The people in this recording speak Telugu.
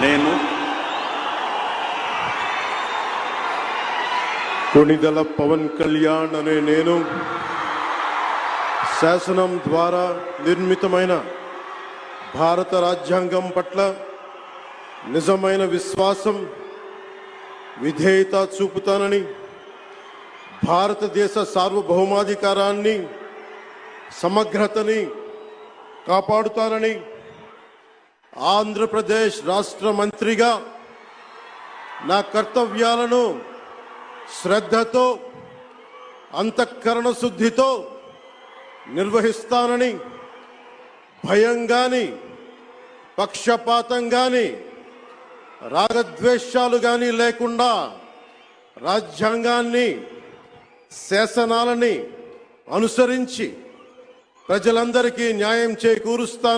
నేను కొణిదెల పవన్ కళ్యాణ్ అనే నేను శాసనం ద్వారా నిర్మితమైన భారత రాజ్యాంగం పట్ల నిజమైన విశ్వాసం, విధేయత చూపుతానని, భారతదేశ సార్వభౌమాధికారాన్ని, సమగ్రతని కాపాడుతానని, ఆంధ్రప్రదేశ్ రాష్ట్ర మంత్రిగా నా కర్తవ్యాలను శ్రద్ధతో, అంతఃకరణ శుద్ధితో నిర్వహిస్తానని, భయం గాని, పక్షపాతం గాని, రాగద్వేషాలు గాని లేకుండా రాజ్యాంగాన్ని, శాసనాలని అనుసరించి ప్రజలందరికీ న్యాయం చేకూరుస్తాను.